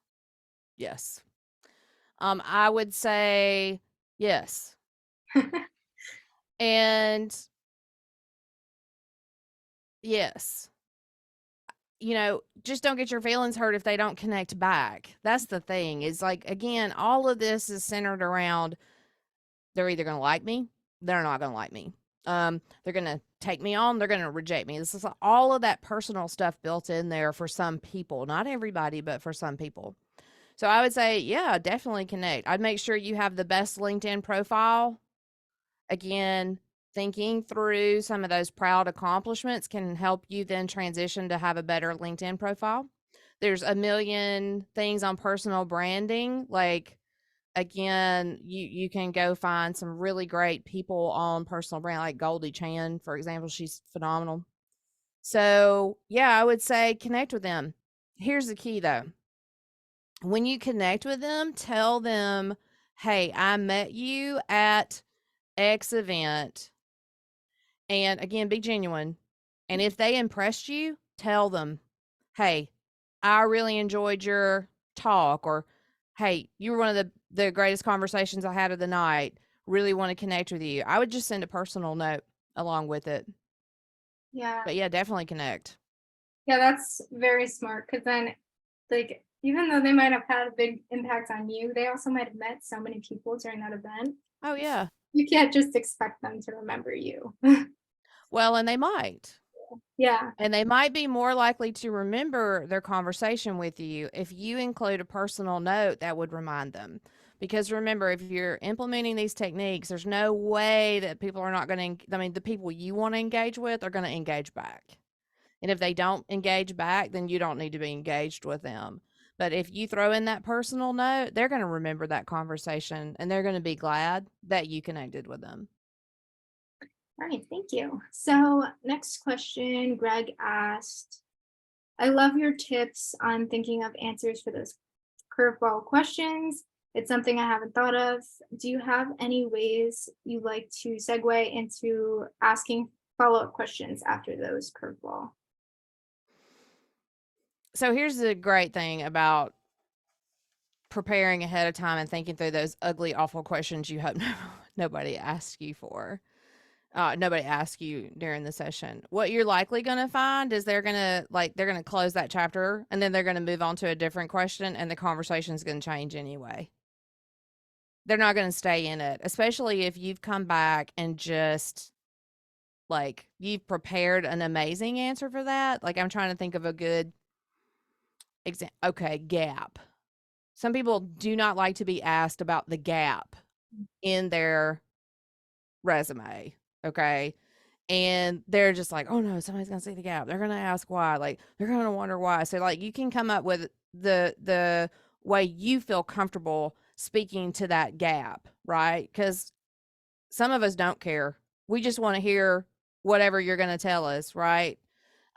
yes. I would say yes. And yes. Just don't get your feelings hurt if they don't connect back. That's the thing. Is like again, all of this is centered around they're either going to like me, they're not going to like me. They're going to take me on, they're going to reject me. This is all of that personal stuff built in there for some people, not everybody, but for some people. So I would say, yeah, definitely connect. I'd make sure you have the best LinkedIn profile. Again, thinking through some of those proud accomplishments can help you then transition to have a better LinkedIn profile. There's a million things on personal branding. Like, again, you can go find some really great people on personal brand, like Goldie Chan, for example. She's phenomenal. So, yeah, I would say connect with them. Here's the key though. When you connect with them, tell them, hey, I met you at X event. And again, be genuine. And if they impressed you, tell them, hey, I really enjoyed your talk, or hey, you were one of the greatest conversations I had of the night. Really want to connect with you. I would just send a personal note along with it. Yeah, But yeah, definitely connect. yeah, that's very smart. Because then, like, even though they might have had a big impact on you, they also might have met so many people during that event. Oh, yeah. You can't just expect them to remember you. Well, and they might. Yeah, And they might be more likely to remember their conversation with you if you include a personal note that would remind them. Because remember, if you're implementing these techniques, there's no way that people are not going to, I mean, the people you want to engage with are going to engage back. And if they don't engage back, then you don't need to be engaged with them. But if you throw in that personal note, they're going to remember that conversation and they're going to be glad that you connected with them. all right, thank you. So, next question, Greg asked, I love your tips on thinking of answers for those curveball questions. It's something I haven't thought of. Do you have any ways you like to segue into asking follow-up questions after those curveball? So here's the great thing about preparing ahead of time and thinking through those ugly, awful questions you hope nobody asks you for. Nobody asks you during the session. What you're likely going to find is they're going to close that chapter and then they're going to move on to a different question and the conversation is going to change anyway. They're not going to stay in it, especially if you've come back and just like you've prepared an amazing answer for that. Like I'm trying to think of a good example. Okay, gap. Some people do not like to be asked about the gap in their resume. Okay. And they're just like, oh no, somebody's gonna see the gap. They're gonna ask why. Like they're gonna wonder why. So like you can come up with the way you feel comfortable speaking to that gap, right? Because some of us don't care. We just want to hear whatever you're gonna tell us, right?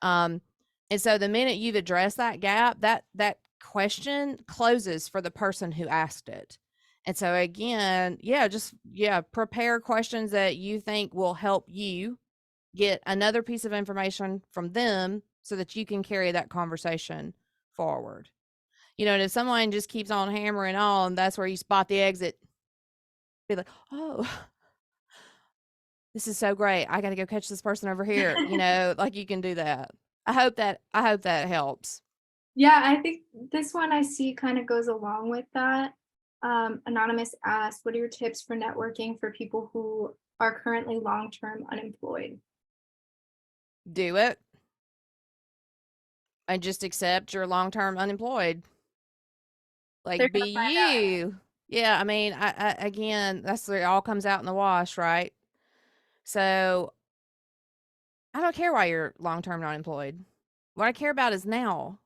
Um, and so the minute you've addressed that gap, that question closes for the person who asked it. And so again, prepare questions that you think will help you get another piece of information from them so that you can carry that conversation forward. And if someone just keeps on hammering on, that's where you spot the exit. Be like, oh, this is so great. I got to go catch this person over here. Like you can do that. I hope that helps. Yeah, I think this one I see kind of goes along with that. Anonymous asked, what are your tips for networking for people who are currently long-term unemployed? Do it and just accept you're long-term unemployed. They're Like be gonna find out. you. Yeah, I mean, I again, that's where it all comes out in the wash, right? So I don't care why you're long-term not employed. What I care about is now.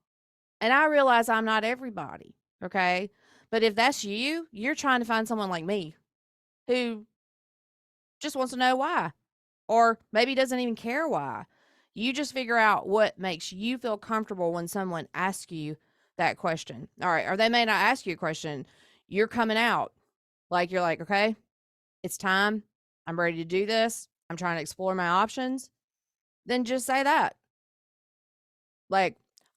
And I realize I'm not everybody, okay? But if that's you, you're trying to find someone like me who just wants to know why, or maybe doesn't even care why. You just figure out what makes you feel comfortable when someone asks you that question. All right, or they may not ask you a question. You're coming out like you're like, okay, it's time. I'm ready to do this. I'm trying to explore my options. Then just say that. Like,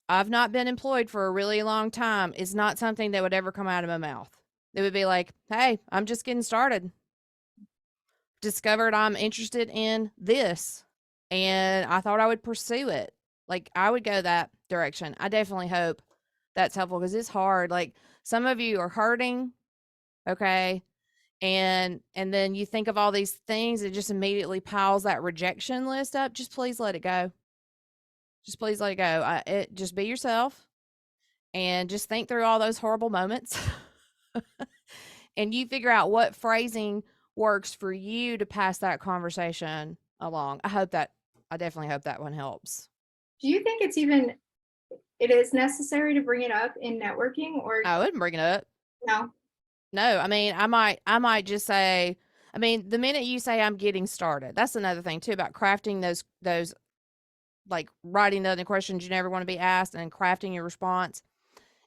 I've not been employed for a really long time is not something that would ever come out of my mouth. It would be like, hey, I'm just getting started. Discovered I'm interested in this and I thought I would pursue it. Like, I would go that direction. I definitely hope that's helpful because it's hard. Like, some of you are hurting, okay? And then you think of all these things, it just immediately piles that rejection list up. Just please let it go. Just please let it go. Just be yourself and just think through all those horrible moments and you figure out what phrasing works for you to pass that conversation along. I definitely hope that one helps. Do you think it is necessary to bring it up in networking or I wouldn't bring it up. no? No, I mean, I might just say, I mean, the minute you say I'm getting started, that's another thing too about crafting those like writing the other questions you never want to be asked and crafting your response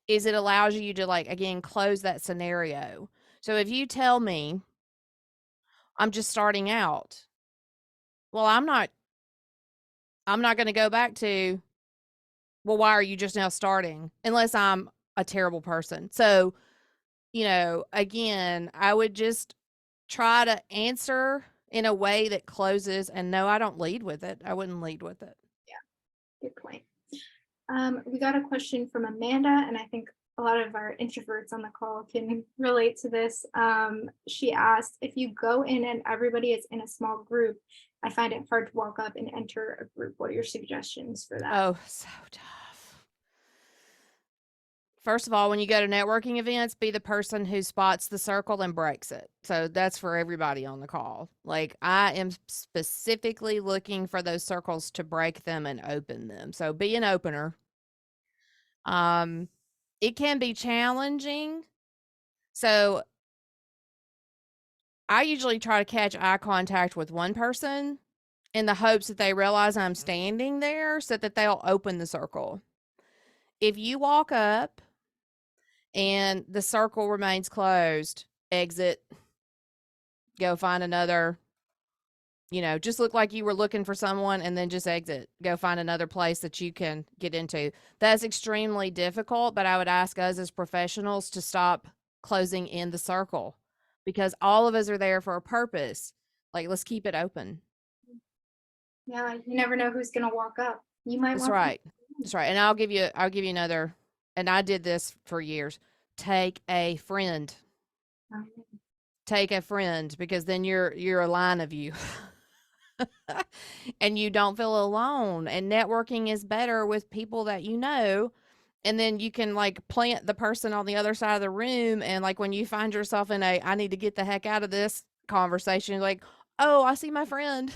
is it allows you to like again close that scenario. So if you tell me I'm just starting out, well, I'm not going to go back to, well, why are you just now starting? Unless I'm a terrible person. So, again, I would just try to answer in a way that closes and no, I don't lead with it. I wouldn't lead with it. Good point. We got a question from Amanda, and I think a lot of our introverts on the call can relate to this. She asked, if you go in and everybody is in a small group, I find it hard to walk up and enter a group. What are your suggestions for that? Oh, so tough. First of all, when you go to networking events, be the person who spots the circle and breaks it. So that's for everybody on the call. Like, I am specifically looking for those circles to break them and open them. So be an opener. It can be challenging. So I usually try to catch eye contact with one person in the hopes that they realize I'm standing there so that they'll open the circle. If you walk up and the circle remains closed, exit, go find another, just look like you were looking for someone and then just exit, go find another place that you can get into. That's extremely difficult, but I would ask us as professionals to stop closing in the circle because all of us are there for a purpose. Like, let's keep it open. Yeah, you never know who's gonna walk up. You might That's want right. That's right. And I'll give you another, and I did this for years. Take a friend. Take a friend because then you're a line of you. And you don't feel alone. And networking is better with people that you know. And then you can like plant the person on the other side of the room. And like when you find yourself in I need to get the heck out of this conversation, like, oh, I see my friend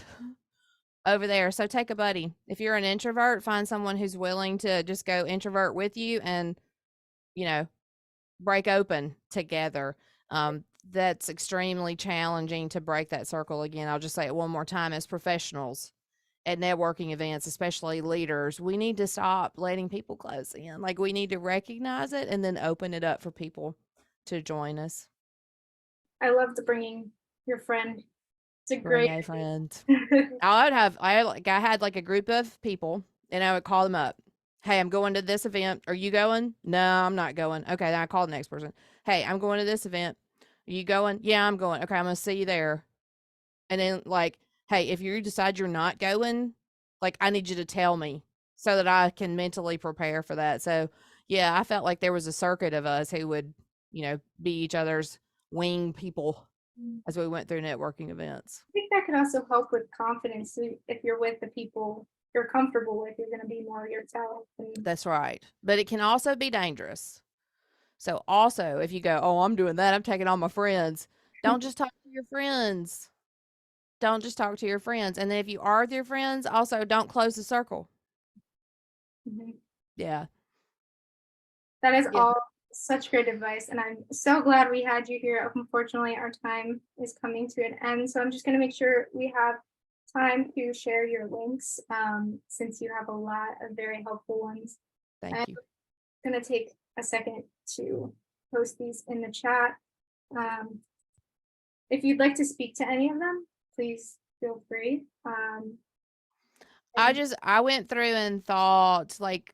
over there. So take a buddy. If you're an introvert, find someone who's willing to just go introvert with you and, you know, break open together. That's extremely challenging to break that circle again. I'll just say it one more time. As professionals at networking events, especially leaders, we need to stop letting people close in. Like, we need to recognize it and then open it up for people to join us. I loved bringing your friend. It's a Bring great a friend. idea. I had like a group of people and I would call them up. Hey, I'm going to this event. Are you going? No, I'm not going. Okay, then I call the next person. Hey, I'm going to this event. Are you going? Yeah, I'm going. Okay, I'm gonna see you there. And then like, hey, if you decide you're not going, like, I need you to tell me so that I can mentally prepare for that. So yeah, I felt like there was a circuit of us who would, be each other's wing people as we went through networking events. I think that could also help with confidence. If you're with the people you're comfortable with, you're going to be more yourself. And That's right. But it can also be dangerous. So also, if you go, "Oh, I'm doing that. I'm taking all my friends." Don't just talk to your friends. Don't just talk to your friends. And then if you are with your friends, also don't close the circle. Mhm. Yeah. That is Yeah. all such great advice. And I'm so glad we had you here. Unfortunately, our time is coming to an end. So I'm just going to make sure we have time to share your links, since you have a lot of very helpful ones. I'm Thank you. going to take a second to post these in the chat. Um, if you'd like to speak to any of them, please feel free. I went through and thought, like,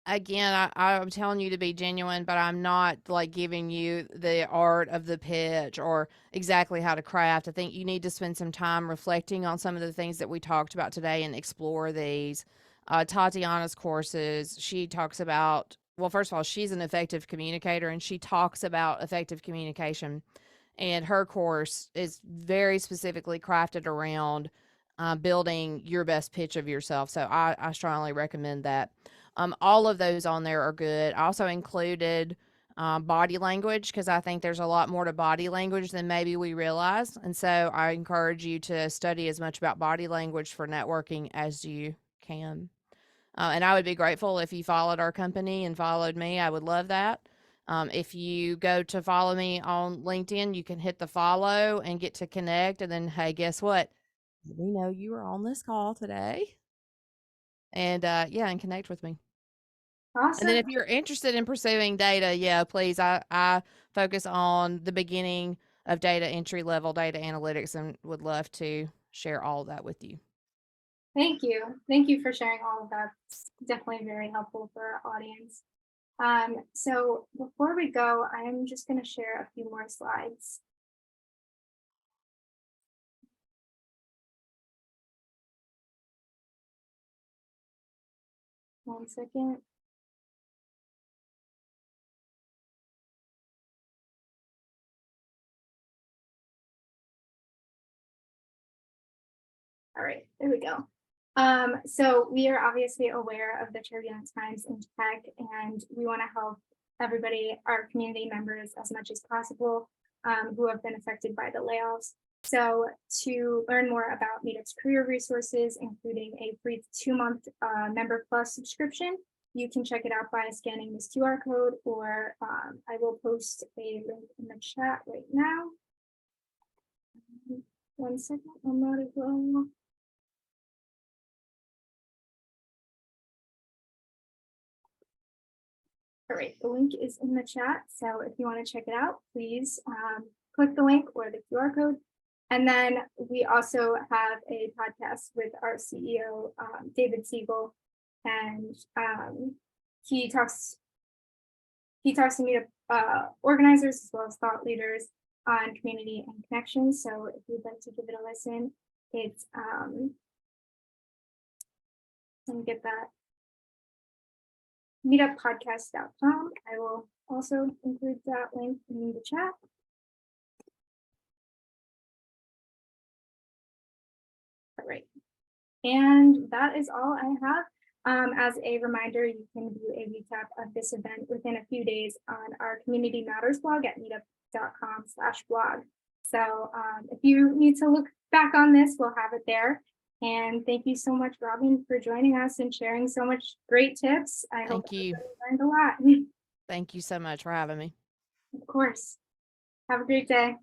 again, I'm telling you to be genuine, but I'm not like giving you the art of the pitch or exactly how to craft. I think you need to spend some time reflecting on some of the things that we talked about today and explore these. Tatiana's courses, she talks about, well, first of all, she's an effective communicator and she talks about effective communication. And her course is very specifically crafted around building your best pitch of yourself. So I strongly recommend that. All of those on there are good. I also included body language because I think there's a lot more to body language than maybe we realize. And so I encourage you to study as much about body language for networking as you can. And I would be grateful if you followed our company and followed me. I would love that. If you go to follow me on LinkedIn, you can hit the follow and get to connect. And then, hey, guess what? We know you were on this call today. And yeah, and connect with me. And then Awesome. if you're interested in pursuing data, yeah, please. I focus on the beginning of data entry level data analytics and would love to share all of that with you. Thank you. Thank you for sharing all of that. It's definitely very helpful for our audience. So before we go, I'm just going to share a few more slides. One second. All right, there we go. So we are obviously aware of the turbulent times in tech, and we want to help everybody, our community members, as much as possible, who have been affected by the layoffs. So to learn more about Meetup's career resources, including a free 2-month Member Plus subscription, you can check it out by scanning this QR code, or I will post a link in the chat right now. 1 second, I'm not as well. All right, the link is in the chat. So if you want to check it out, please click the link or the QR code. And then we also have a podcast with our CEO, David Siegel, and he talks to Meetup organizers as well as thought leaders on community and connections. So if you'd like to give it a listen, it's let me get that, meetuppodcast.com. I will also include that link in the chat. All right. And that is all I have. As a reminder, you can view a recap of this event within a few days on our Community Matters blog at meetup.com/blog. So if you need to look back on this, we'll have it there. And thank you so much, Robin, for joining us and sharing so much great tips. I hope Thank you. everybody learned a lot. Thank you so much for having me. Of course. Have a great day.